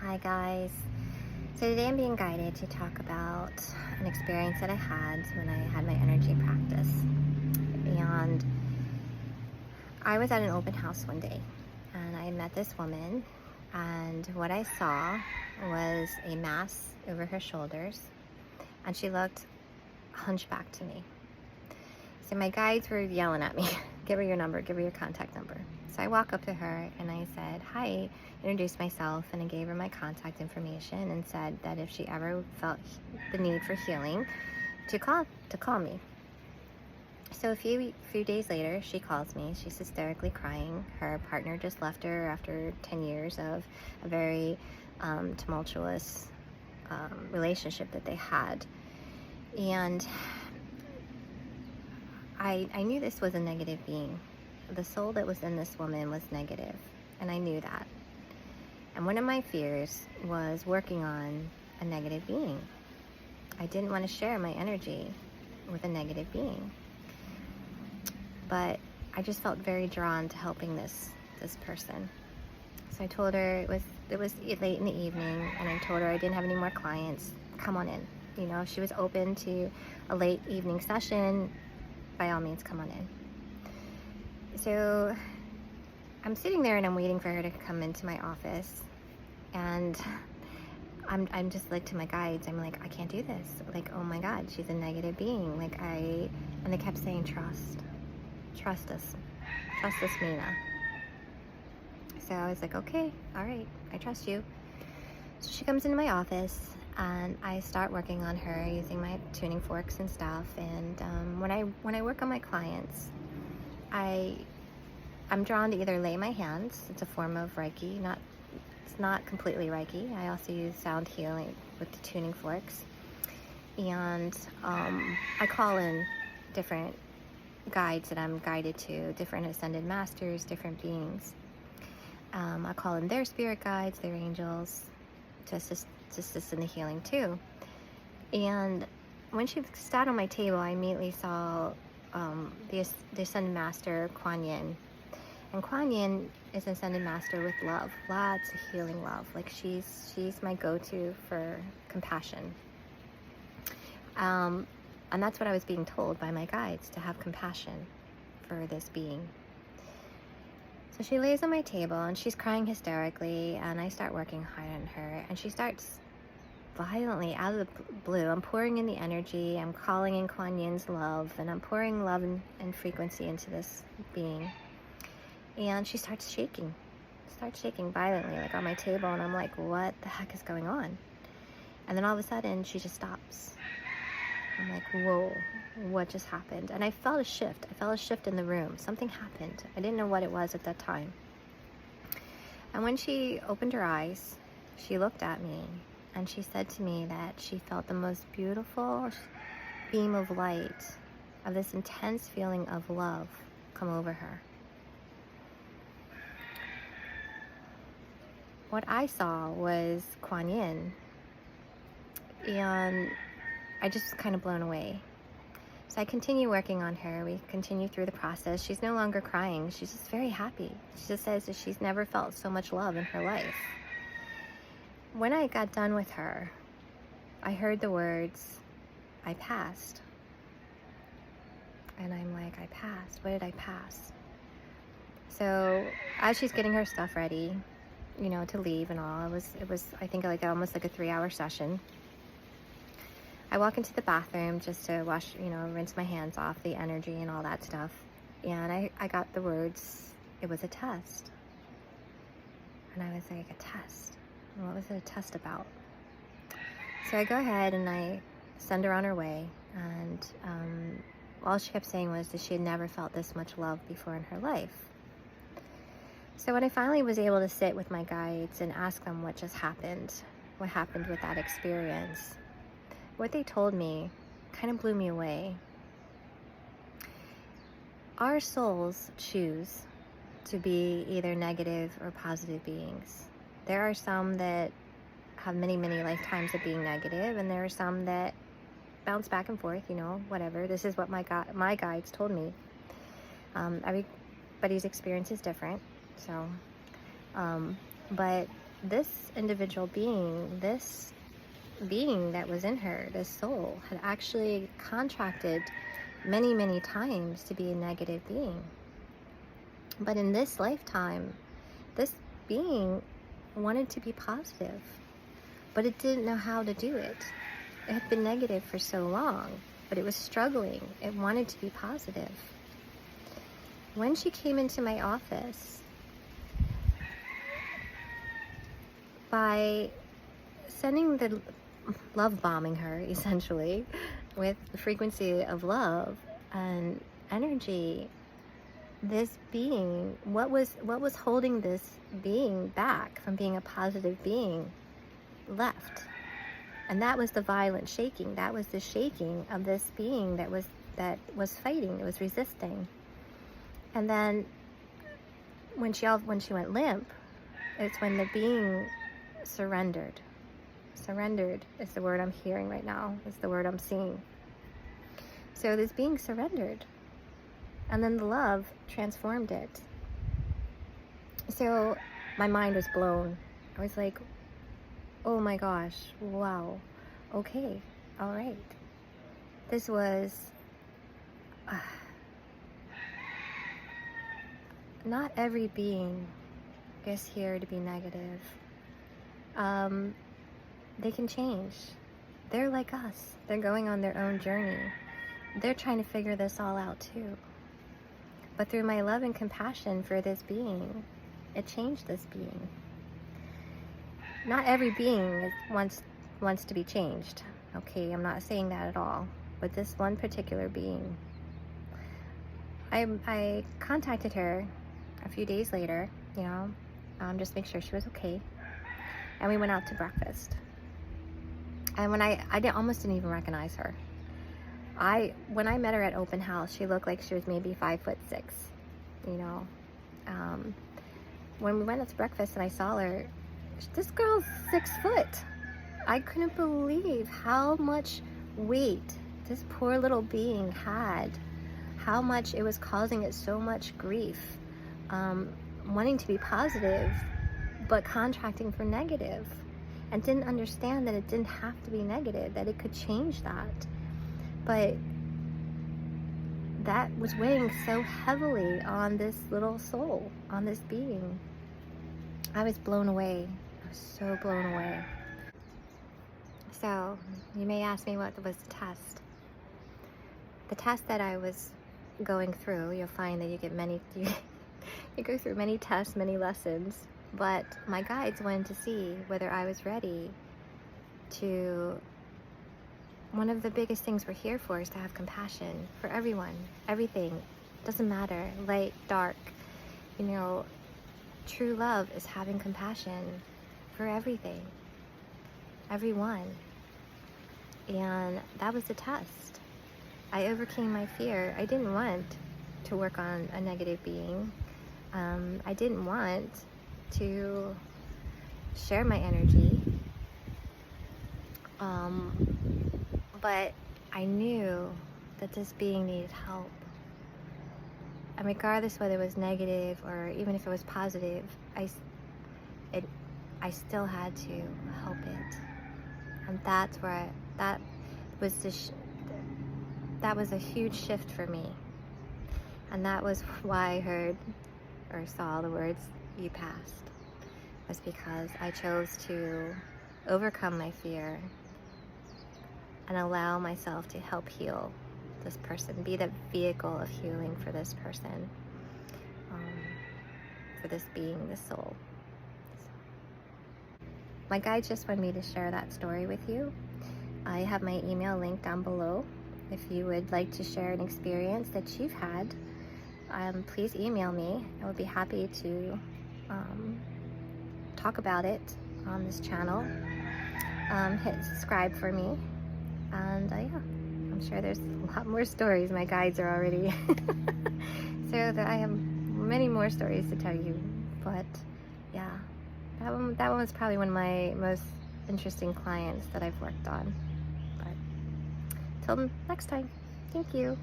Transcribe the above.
Hi guys. So today I'm being guided to talk about an experience that I had when I had my energy practice. And I was at an open house one day and I met this woman, and what I saw was a mask over her shoulders and she looked hunchback to me. So my guides were yelling at me, give her your number, give her your contact number. So I walk up to her and I said, hi, introduced myself, and I gave her my contact information and said that if she ever felt the need for healing, to call me. So a few days later, she calls me. She's hysterically crying. Her partner just left her after 10 years of a very tumultuous relationship that they had. And I knew this was a negative being. The soul that was in this woman was negative, and I knew that. And one of my fears was working on a negative being. I didn't want to share my energy with a negative being. But I just felt very drawn to helping this person. So I told her it was late in the evening, and I told her I didn't have any more clients. Come on in. You know, if she was open to a late evening session, by all means, come on in. So I'm sitting there and I'm waiting for her to come into my office, and I'm just like, to my guides, I'm like, I can't do this. Like, oh my God, she's a negative being. And they kept saying, trust us, Mina. So I was like, okay, all right, I trust you. So she comes into my office and I start working on her using my tuning forks and stuff. And when I work on my clients, I'm drawn to either lay my hands. It's a form of Reiki. It's not completely Reiki. I also use sound healing with the tuning forks. And I call in different guides that I'm guided to, different ascended masters, different beings. I call in their spirit guides, their angels, to assist in the healing too. And when she sat on my table, I immediately saw the ascended master Kuanyin. And Kuanyin is an ascended master with love, lots of healing love. Like she's my go-to for compassion. And that's what I was being told by my guides, to have compassion for this being. So she lays on my table and she's crying hysterically, and I start working hard on her, and she starts violently out of the blue. I'm pouring in the energy, I'm calling in Kuanyin's love, and I'm pouring love and frequency into this being. And she starts shaking violently, like on my table, and I'm like, what the heck is going on? And then all of a sudden she just stops. I'm like, whoa, what just happened? And I felt a shift in the room. Something happened. I didn't know what it was at that time. And when she opened her eyes, she looked at me and she said to me that she felt the most beautiful beam of light, of this intense feeling of love, come over her. What I saw was Kuanyin, and I just was kind of blown away. So I continue working on her. We continue through the process. She's no longer crying. She's just very happy. She just says that she's never felt so much love in her life. When I got done with her, I heard the words, I passed. And I'm like, I passed? What did I pass? So as she's getting her stuff ready, you know, to leave and all, it was I think like almost like a 3-hour session. I walk into the bathroom just to wash, you know, rinse my hands off, the energy and all that stuff. And I got the words, it was a test. And I was like, a test? What was it a test about? So I go ahead and I send her on her way. And all she kept saying was that she had never felt this much love before in her life. So when I finally was able to sit with my guides and ask them what just happened, what happened with that experience, what they told me kind of blew me away. Our souls choose to be either negative or positive beings. There are some that have many, many lifetimes of being negative, and there are some that bounce back and forth, you know, whatever. This is what my guides told me. Everybody's experience is different. So, but this individual being, this being that was in her, this soul, had actually contracted many, many times to be a negative being. But in this lifetime, this being wanted to be positive, but it didn't know how to do it. It had been negative for so long, but it was struggling. It wanted to be positive. When she came into my office, by sending the love bombing her, essentially, with the frequency of love and energy, this being, what was holding this being back from being a positive being, left. And that was the violent shaking. That was the shaking of this being that was fighting, it was resisting. And then when she went limp, it's when the being surrendered. Surrendered is the word I'm hearing right now. It's the word I'm seeing. So this being surrendered. And then the love transformed it. So my mind was blown. I was like, oh my gosh, wow. Okay, all right. This was not every being is here to be negative. They can change. They're like us. They're going on their own journey. They're trying to figure this all out too. But through my love and compassion for this being, it changed this being. Not every being wants to be changed. Okay, I'm not saying that at all. But this one particular being, I contacted her a few days later, just make sure she was okay. And we went out to breakfast. And when I almost didn't even recognize her. When I met her at open house, she looked like she was maybe 5'6", when we went out to breakfast and I saw her, this girl's 6 foot. I couldn't believe how much weight this poor little being had, how much it was causing it so much grief, wanting to be positive, but contracting for negative, and didn't understand that it didn't have to be negative, that it could change that. But that was weighing so heavily on this little soul, on this being. I was blown away. I was so blown away. So, you may ask me what was the test. The test that I was going through, you'll find that you go through many tests, many lessons, but my guides wanted to see whether I was ready to. One of the biggest things we're here for is to have compassion for everyone, everything. Doesn't matter, light, dark. True love is having compassion for everything, everyone. And that was the test. I overcame my fear. I didn't want to work on a negative being. I didn't want to share my energy. But I knew that this being needed help. And regardless whether it was negative or even if it was positive, I still had to help it. And that's where that was a huge shift for me. And that was why I heard or saw the words, "You passed," was because I chose to overcome my fear and allow myself to help heal this person, be the vehicle of healing for this person, for this being, this soul. My guide just wanted me to share that story with you. I have my email link down below. If you would like to share an experience that you've had, please email me. I would be happy to talk about it on this channel. Hit subscribe for me. And I'm sure there's a lot more stories. My guides are already so that I have many more stories to tell you. But yeah, that one was probably one of my most interesting clients that I've worked on. But till next time, thank you.